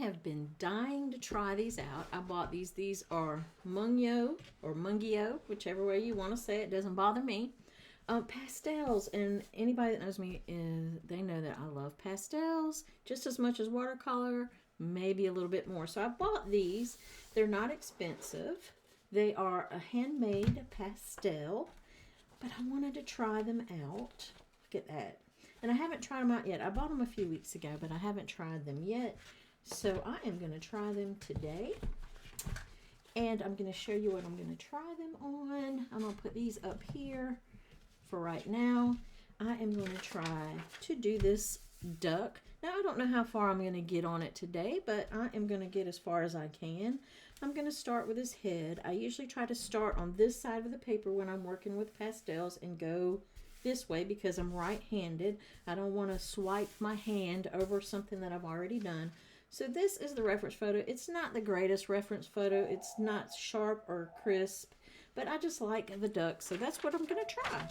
have been dying to try these out. I bought these. These are Mungyo or Mungyo, whichever way you want to say it. Doesn't bother me. Pastels, and anybody that knows me, they know that I love pastels just as much as watercolor, maybe a little bit more. So I bought these. They're not expensive. They are a handmade pastel, but I wanted to try them out. Look at that. And I haven't tried them out yet. I bought them a few weeks ago, but I haven't tried them yet. So I am going to try them today. And I'm going to show you what I'm going to try them on. I'm going to put these up here for right now. I am going to try to do this duck. Now, I don't know how far I'm going to get on it today, but I am going to get as far as I can. I'm going to start with his head. I usually try to start on this side of the paper when I'm working with pastels and go this way because I'm right-handed. I don't want to swipe my hand over something that I've already done. So this is the reference photo. It's not the greatest reference photo. It's not sharp or crisp, but I just like the duck, so that's what I'm going to try.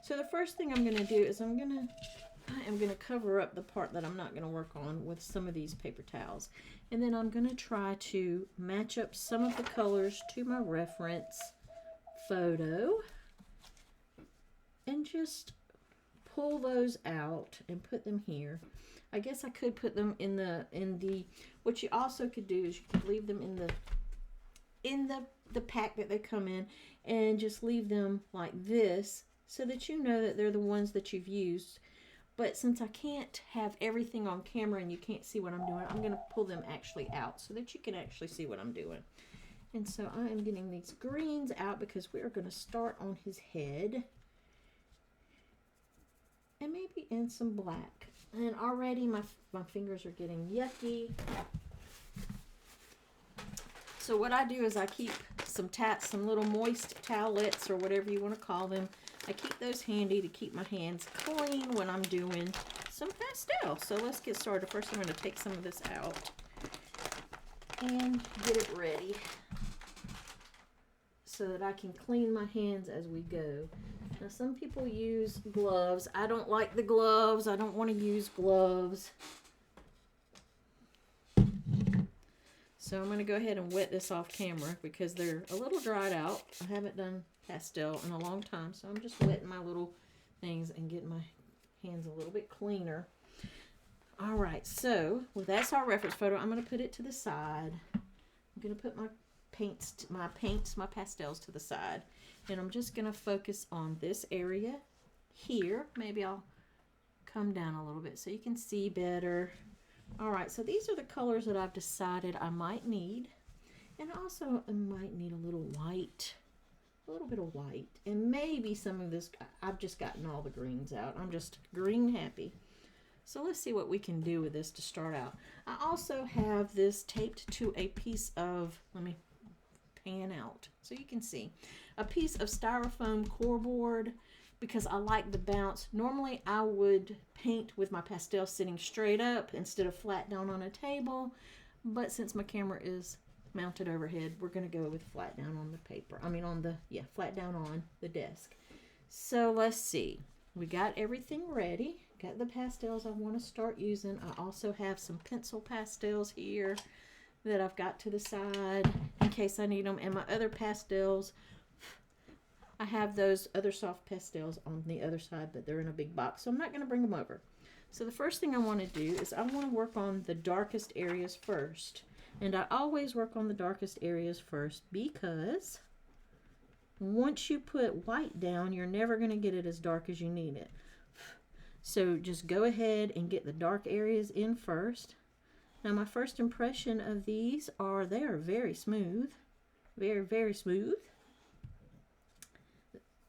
So the first thing I'm going to do is I am going to cover up the part that I'm not going to work on with some of these paper towels. And then I'm going to try to match up some of the colors to my reference photo and just pull those out and put them here. I guess I could put them in the what you also could do is you could leave them in the pack that they come in and just leave them like this so that you know that they're the ones that you've used. But since I can't have everything on camera and you can't see what I'm doing, I'm going to pull them actually out so that you can actually see what I'm doing. And so I am getting these greens out because we are going to start on his head. And maybe in some black. And already my fingers are getting yucky. So what I do is I keep some little moist towelettes or whatever you want to call them. I keep those handy to keep my hands clean when I'm doing some pastel. So let's get started. First I'm going to take some of this out and get it ready so that I can clean my hands as we go. Now some people use gloves. I don't like the gloves. I don't want to use gloves. So I'm going to go ahead and wet this off camera because they're a little dried out. I haven't done pastel in a long time, so I'm just wetting my little things and getting my hands a little bit cleaner. All right, so well, that's our reference photo. I'm going to put it to the side. I'm going to put my pastels to the side, and I'm just going to focus on this area here. Maybe I'll come down a little bit so you can see better. All right, so these are the colors that I've decided I might need. And also I might need a little white, a little bit of white. And maybe some of this, I've just gotten all the greens out. I'm just green happy. So let's see what we can do with this to start out. I also have this taped to a piece of, let me pan out so you can see, a piece of styrofoam core board, because I like the bounce. Normally I would paint with my pastel sitting straight up instead of flat down on a table, but since my camera is mounted overhead, we're going to go with flat down on the paper. Flat down on the desk. So let's see. We got everything ready. Got the pastels I want to start using. I also have some pencil pastels here that I've got to the side in case I need them, and my other pastels, I have those other soft pastels on the other side, but they're in a big box, so I'm not going to bring them over. So the first thing I want to do is I want to work on the darkest areas first. And I always work on the darkest areas first because once you put white down, you're never going to get it as dark as you need it. So just go ahead and get the dark areas in first. Now my first impression of these are they are very smooth. Very, very smooth.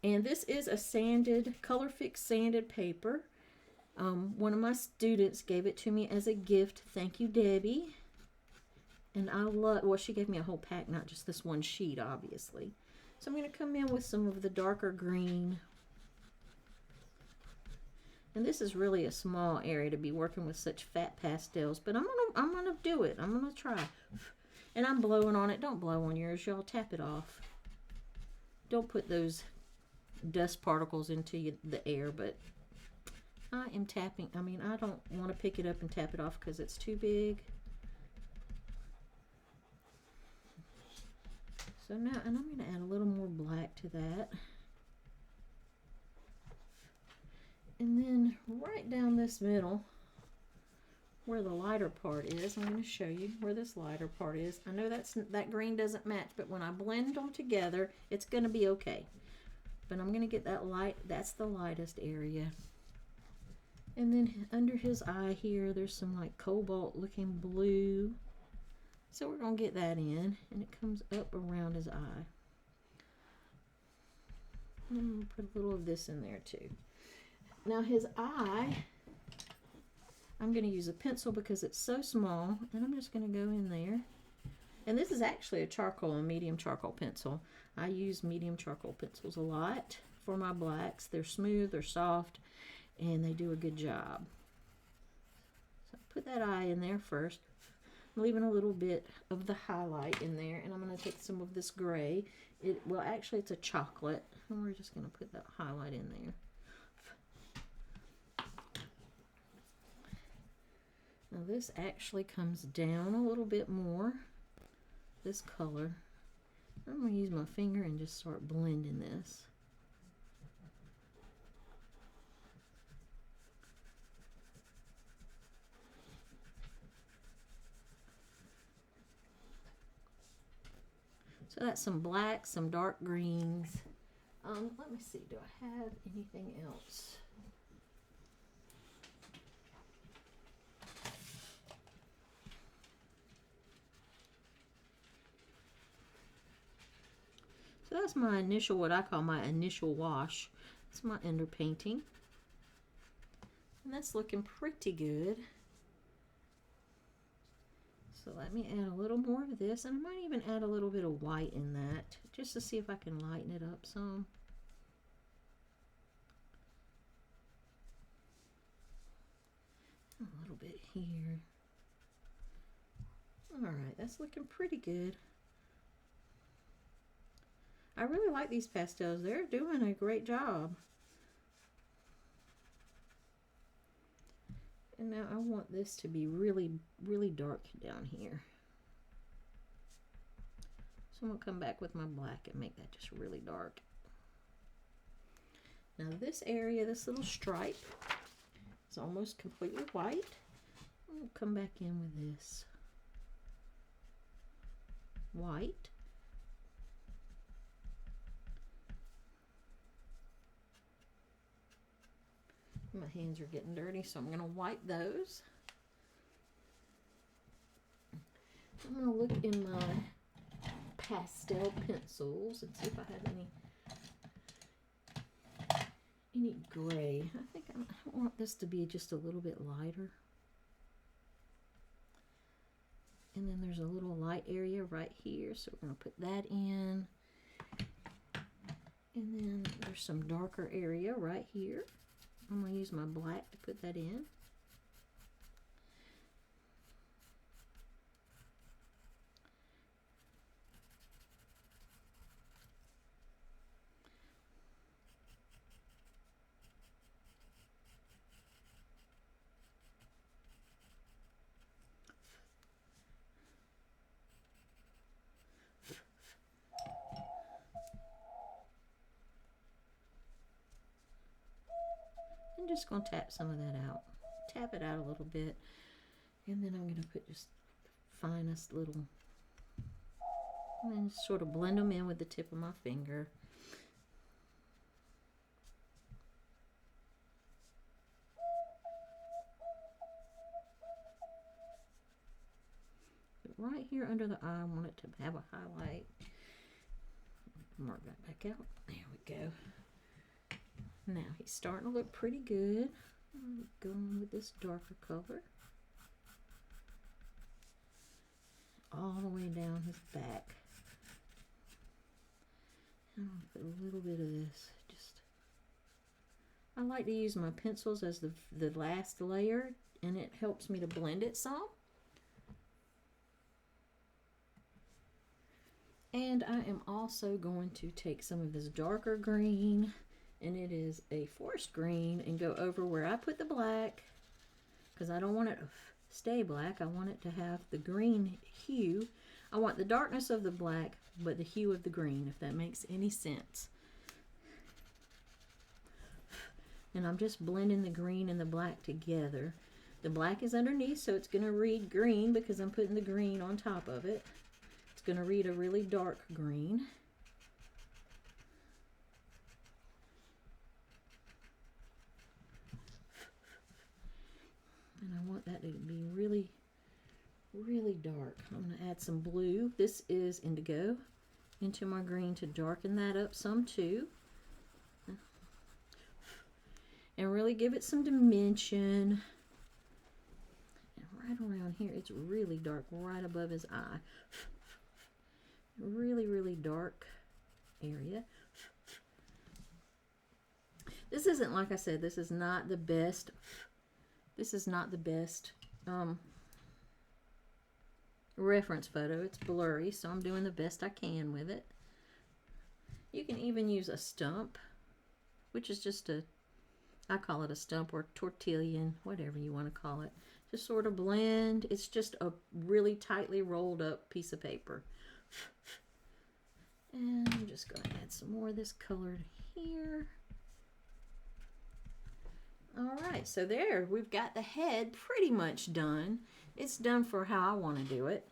And this is a sanded, color fix sanded paper. One of my students gave it to me as a gift. Thank you, Debbie. And I love, well, she gave me a whole pack, not just this one sheet, obviously. So I'm going to come in with some of the darker green. And this is really a small area to be working with such fat pastels, but I'm gonna do it. I'm gonna try. And I'm blowing on it. Don't blow on yours, y'all. Tap it off. Don't put those dust particles into the air, but I am tapping. I don't want to pick it up and tap it off because it's too big. So now, and I'm going to add a little more black to that. And then right down this middle, where the lighter part is, I'm going to show you where this lighter part is. I know that green doesn't match, but when I blend them together, it's going to be okay. But I'm going to get that light, that's the lightest area. And then under his eye here, there's some like cobalt looking blue. So we're going to get that in, and it comes up around his eye. And I'm going to put a little of this in there too. Now his eye, I'm going to use a pencil because it's so small, and I'm just going to go in there. And this is actually a medium charcoal pencil. I use medium charcoal pencils a lot for my blacks. They're smooth, they're soft, and they do a good job. So put that eye in there first. I'm leaving a little bit of the highlight in there, and I'm going to take some of this gray. Well, actually, it's a chocolate, and we're just going to put that highlight in there. Now, this actually comes down a little bit more, this color. I'm going to use my finger and just start blending this. So that's some blacks, some dark greens. Let me see, do I have anything else? So that's my initial, what I call my initial wash. That's my underpainting. And that's looking pretty good. So let me add a little more of this, and I might even add a little bit of white in that, just to see if I can lighten it up some. A little bit here. Alright, that's looking pretty good. I really like these pastels. They're doing a great job. And now I want this to be really, really dark down here. So I'm going to come back with my black and make that just really dark. Now this area, this little stripe, is almost completely white. I'm going to come back in with this white. My hands are getting dirty, so I'm going to wipe those. I'm going to look in my pastel pencils and see if I have any gray. I think I want this to be just a little bit lighter. And then there's a little light area right here, so we're going to put that in. And then there's some darker area right here. I'm going to use my black to put that in. I'm just going to tap some of that out. Tap it out a little bit. And then I'm going to put just the finest little, and then sort of blend them in with the tip of my finger. But right here under the eye, I want it to have a highlight. Mark that back out. There we go. Now he's starting to look pretty good. I'm going with this darker color all the way down his back. I'm going to put a little bit of this. I like to use my pencils as the last layer, and it helps me to blend it some. And I am also going to take some of this darker green, and it is a forest green, and go over where I put the black, because I don't want it to stay black. I want it to have the green hue. I want the darkness of the black, but the hue of the green, if that makes any sense. And I'm just blending the green and the black together. The black is underneath, so it's going to read green because I'm putting the green on top of it. It's going to read a really dark green. And I want that to be really, really dark. I'm going to add some blue. This is indigo into my green to darken that up some too. And really give it some dimension. And right around here, it's really dark, right above his eye. Really, really dark area. This isn't, like I said, this is not the best. This is not the best reference photo. It's blurry, so I'm doing the best I can with it. You can even use a stump, which is just a, I call it a stump or tortillion, whatever you want to call it. Just sort of blend. It's just a really tightly rolled up piece of paper. And I'm just going to add some more of this colored here. Alright, so there, we've got the head pretty much done. It's done for how I want to do it.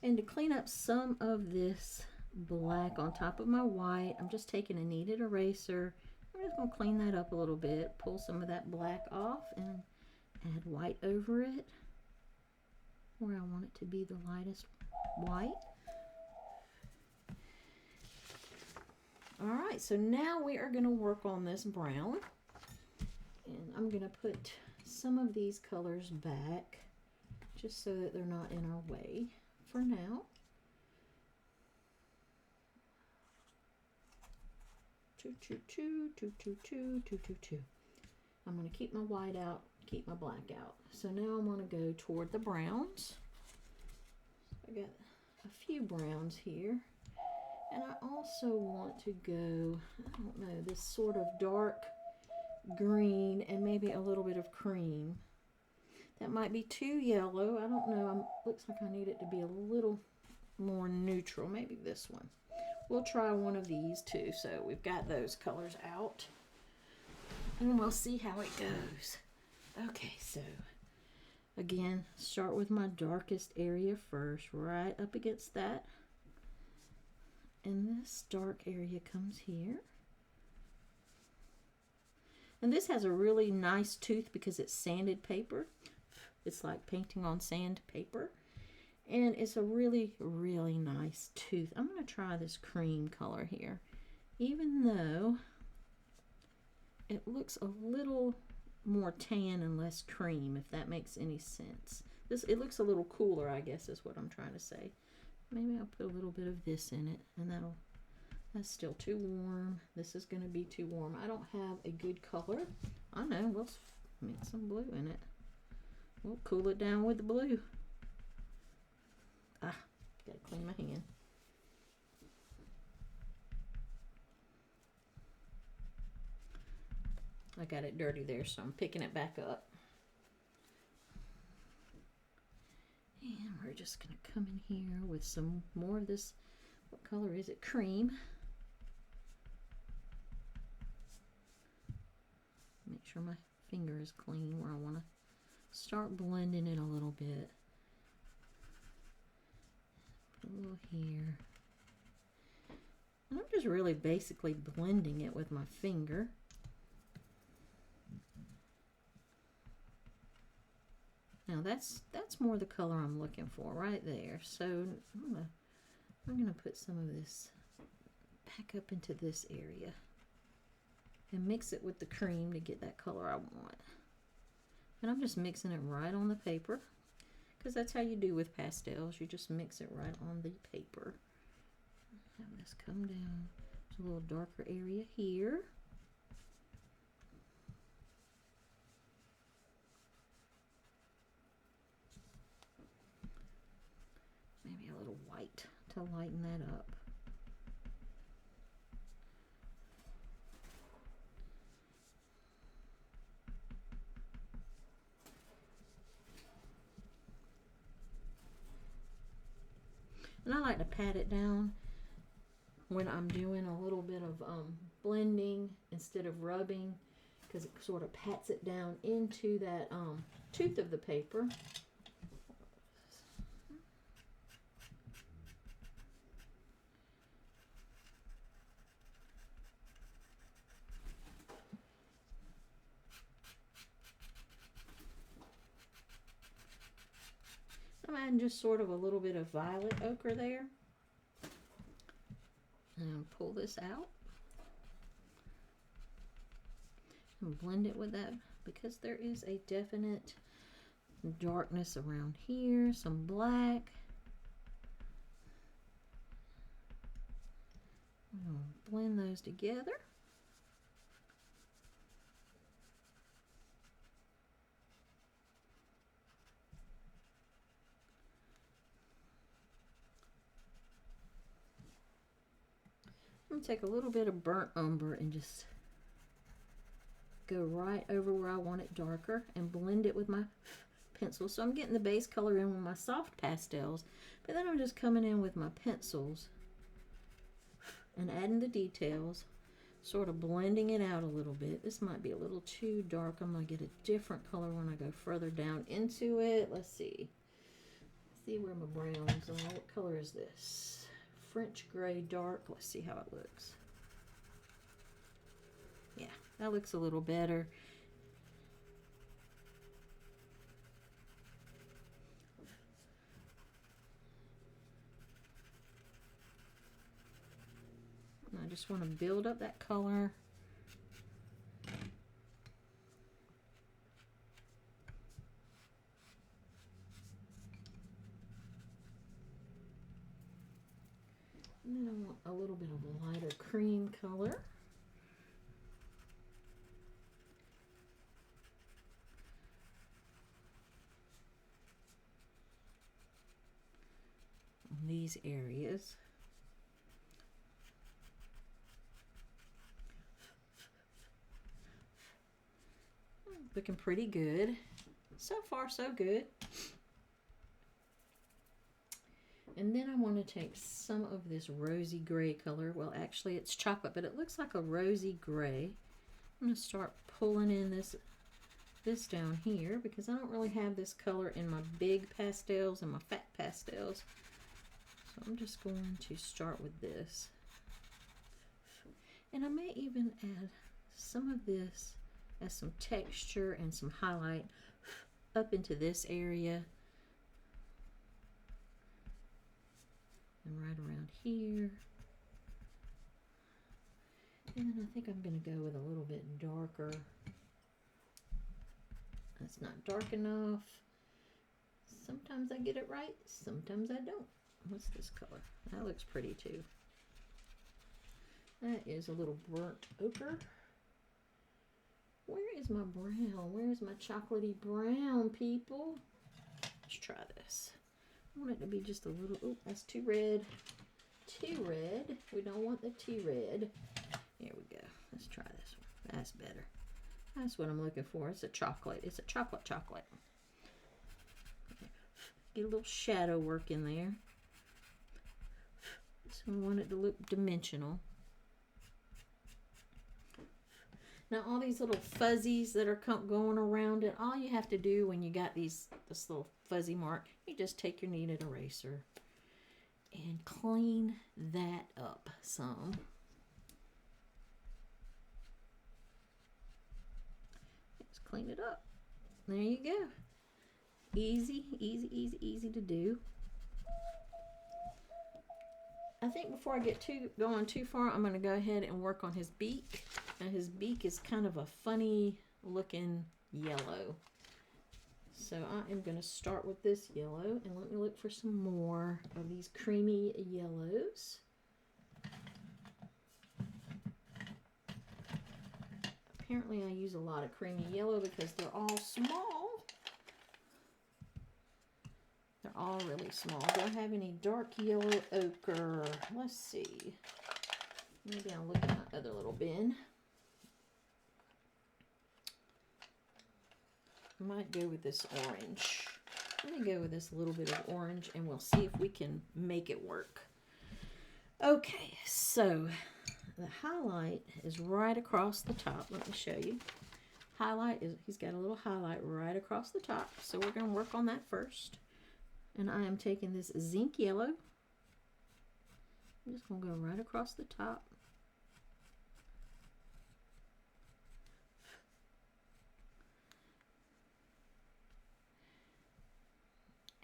And to clean up some of this black on top of my white, I'm just taking a kneaded eraser. I'm just going to clean that up a little bit, pull some of that black off, and add white over it where I want it to be the lightest white. Alright, so now we are going to work on this brown. And I'm going to put some of these colors back just so that they're not in our way for now. Two, two, two, two, two, two, two, two, two. I'm going to keep my white out, keep my black out. So now I'm going to go toward the browns. I got a few browns here. And I also want to go, I don't know, this sort of dark green and maybe a little bit of cream. That might be too yellow. I don't know. Looks like I need it to be a little more neutral. Maybe this one. We'll try one of these too. So we've got those colors out. And we'll see how it goes. Okay, so again, start with my darkest area first, right up against that. And this dark area comes here. And this has a really nice tooth because it's sanded paper. It's like painting on sand paper. And it's a really, really nice tooth. I'm going to try this cream color here. Even though it looks a little more tan and less cream, if that makes any sense. It looks a little cooler, I guess is what I'm trying to say. Maybe I'll put a little bit of this in it, and that's still too warm. This is going to be too warm. I don't have a good color. I know, we'll mix some blue in it. We'll cool it down with the blue. Ah, gotta clean my hand. I got it dirty there, so I'm picking it back up. And we're just going to come in here with some more of this, what color is it? Cream. Make sure my finger is clean where I want to start blending it a little bit. Put a little here. And I'm just really basically blending it with my finger. Now that's more the color I'm looking for right there. So I'm gonna put some of this back up into this area and mix it with the cream to get that color I want. And I'm just mixing it right on the paper because that's how you do with pastels. You just mix it right on the paper. Have this come down to a little darker area here. Maybe a little white to lighten that up. And I like to pat it down when I'm doing a little bit of blending instead of rubbing, because it sort of pats it down into that tooth of the paper. I'm adding just sort of a little bit of violet ochre there. And pull this out. And blend it with that, because there is a definite darkness around here, some black. Blend those together. I'm going to take a little bit of burnt umber and just go right over where I want it darker and blend it with my pencil. So I'm getting the base color in with my soft pastels, but then I'm just coming in with my pencils and adding the details, sort of blending it out a little bit. This might be a little too dark. I'm going to get a different color when I go further down into it. Let's see. See where my browns are. What color is this? French gray dark. Let's see how it looks. Yeah, that looks a little better. And I just want to build up that color. And then I want a little bit of a lighter cream color. On these areas. Looking pretty good. So far, so good. And then I want to take some of this rosy gray color. Well, actually it's chocolate, but it looks like a rosy gray. I'm going to start pulling in this down here, because I don't really have this color in my big pastels and my fat pastels. So I'm just going to start with this. And I may even add some of this as some texture and some highlight up into this area. And right around here. And then I think I'm going to go with a little bit darker. That's not dark enough. Sometimes I get it right, sometimes I don't. What's this color? That looks pretty too. That is a little burnt ochre. Where is my brown? Where is my chocolatey brown, people? Let's try this. I want it to be just a little, oh, that's too red. Too red. We don't want the too red. Here we go. Let's try this one. That's better. That's what I'm looking for. It's a chocolate. It's a chocolate. Get a little shadow work in there. So we want it to look dimensional. Now all these little fuzzies that are going around it, all you have to do when you got this little fuzzy mark, you just take your kneaded eraser and clean that up some. Just clean it up. There you go. Easy, easy, easy, easy to do. I think before I get going too far, I'm going to go ahead and work on his beak. Now his beak is kind of a funny looking yellow. So I am going to start with this yellow, and let me look for some more of these creamy yellows. Apparently I use a lot of creamy yellow because they're all small. They're all really small. Do I have any dark yellow ochre? Let's see. Maybe I'll look at my other little bin. I might go with this orange. Let me go with this little bit of orange and we'll see if we can make it work. Okay, so the highlight is right across the top. Let me show you. Highlight is, he's got a little highlight right across the top. So we're going to work on that first. And I am taking this zinc yellow. I'm just going to go right across the top.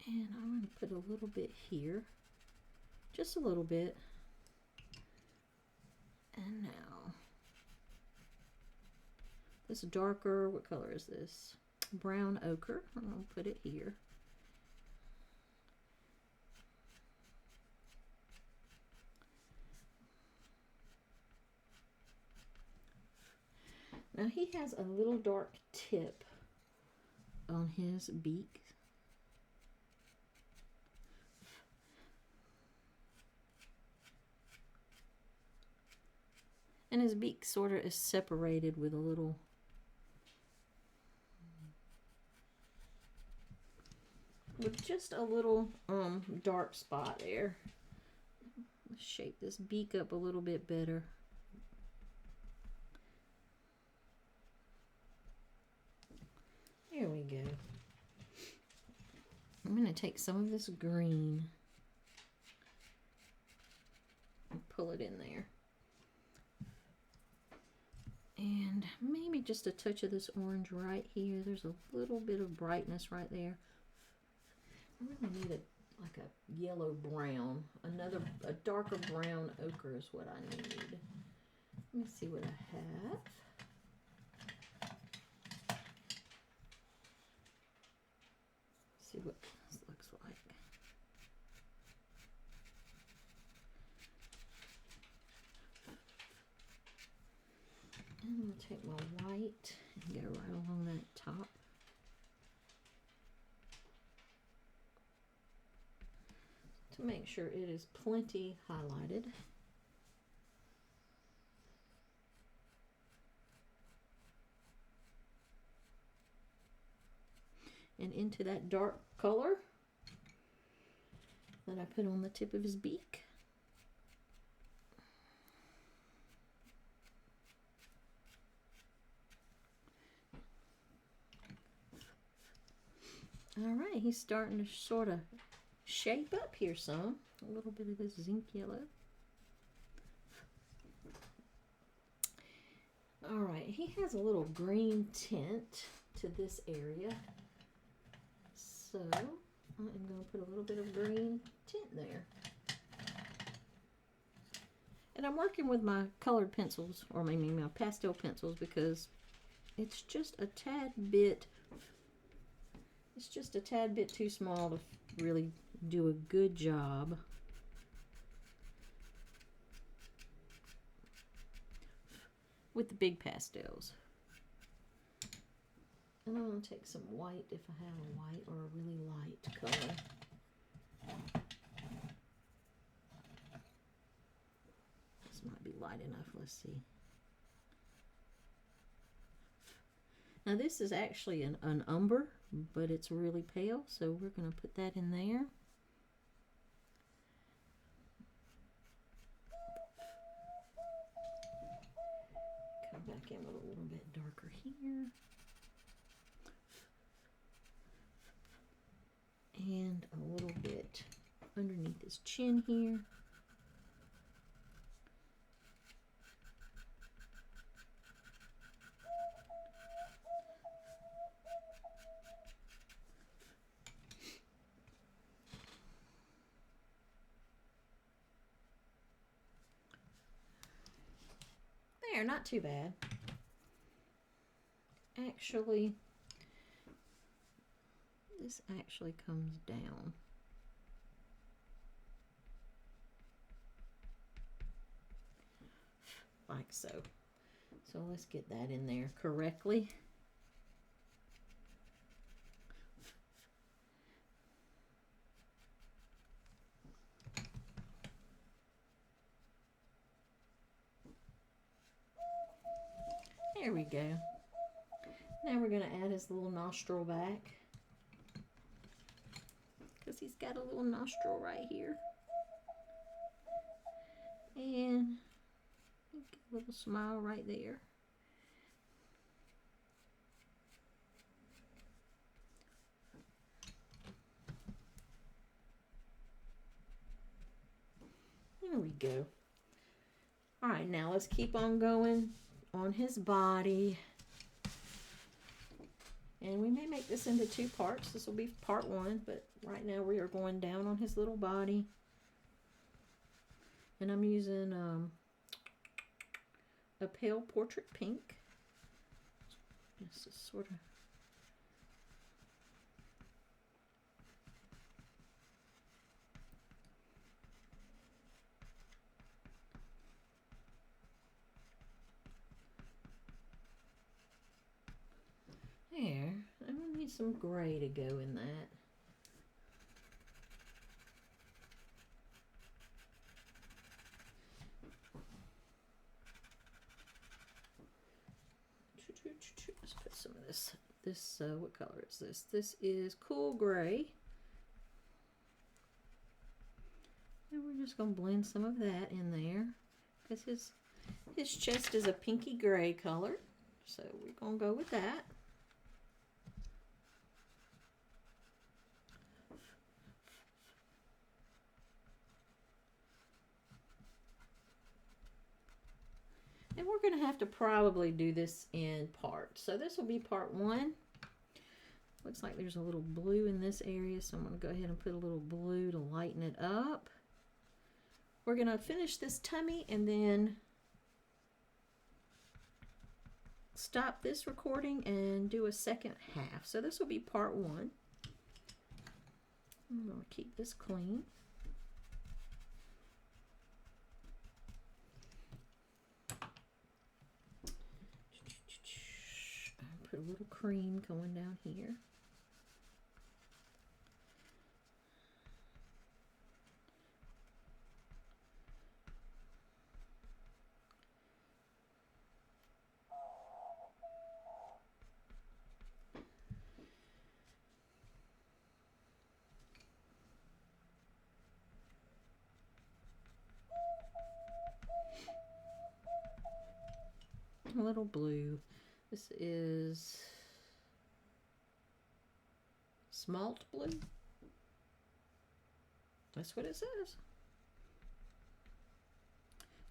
And I'm going to put a little bit here. Just a little bit. And now, this darker, what color is this? Brown ochre. I'm going to put it here. Now he has a little dark tip on his beak. And his beak sort of is separated with a little just a little dark spot there. Let's shape this beak up a little bit better. There we go. I'm going to take some of this green and pull it in there. And maybe just a touch of this orange right here. There's a little bit of brightness right there. I really need like a yellow brown. A darker brown ochre is what I need. Let me see what I have. See what this looks like. And I'm going to take my white and go right along that top. To make sure it is plenty highlighted. And into that dark color that I put on the tip of his beak. All right, he's starting to sort of shape up here some. A little bit of this zinc yellow. All right, he has a little green tint to this area. So I'm going to put a little bit of green tint there. And I'm working with my colored pencils, or maybe my pastel pencils, because it's just a tad bit too small to really do a good job. With the big pastels. And I'm going to take some white if I have a white or a really light color. This might be light enough. Let's see. Now this is actually an umber, but it's really pale, so we're going to put that in there. Come back in with a little bit darker here. And a little bit underneath his chin here. There, not too bad. Actually, this actually comes down. Like so. So let's get that in there correctly. There we go. Now we're going to add his little nostril back. he's got a little nostril right here. And a little smile right there. There we go. All right, now let's keep on going on his body. And we may make this into 2 parts. This will be part 1, but right now we are going down on his little body. And I'm using a pale portrait pink. Just to sort of there. I'm gonna need some gray to go in that. Let's put some of this. What color is this? This is cool gray. And we're just going to blend some of that in there because his chest is a pinky gray color. So we're going to go with that. And we're going to have to probably do this in parts. So this will be part 1. Looks like there's a little blue in this area, so I'm going to go ahead and put a little blue to lighten it up. We're going to finish this tummy and then stop this recording and do a second half. So this will be part 1. I'm going to keep this clean. Put a little cream going down here. A little blue. This is smalt blue. That's what it says.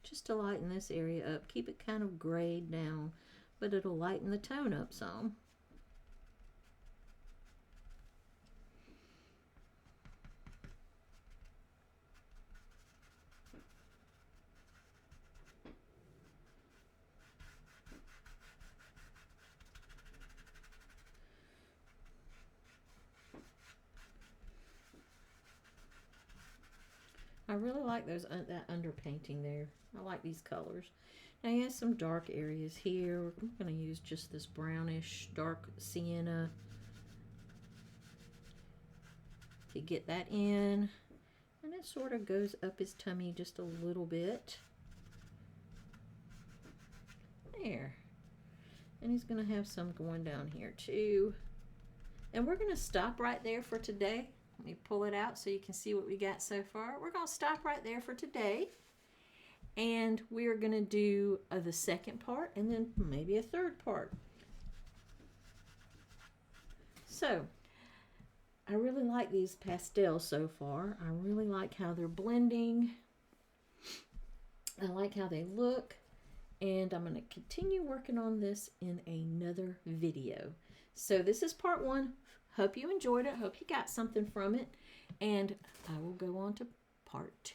Just to lighten this area up. Keep it kind of grayed down, but it'll lighten the tone up some. I really like that underpainting there. I like these colors. Now he has some dark areas here. I'm going to use just this brownish dark sienna to get that in. And it sort of goes up his tummy just a little bit. There. And he's going to have some going down here too. And we're going to stop right there for today. Let me pull it out so you can see what we got so far. We're going to stop right there for today. And we're going to do the second part and then maybe a third part. So, I really like these pastels so far. I really like how they're blending. I like how they look. And I'm going to continue working on this in another video. So this is part 1. Hope you enjoyed it. Hope you got something from it. And I will go on to part 2.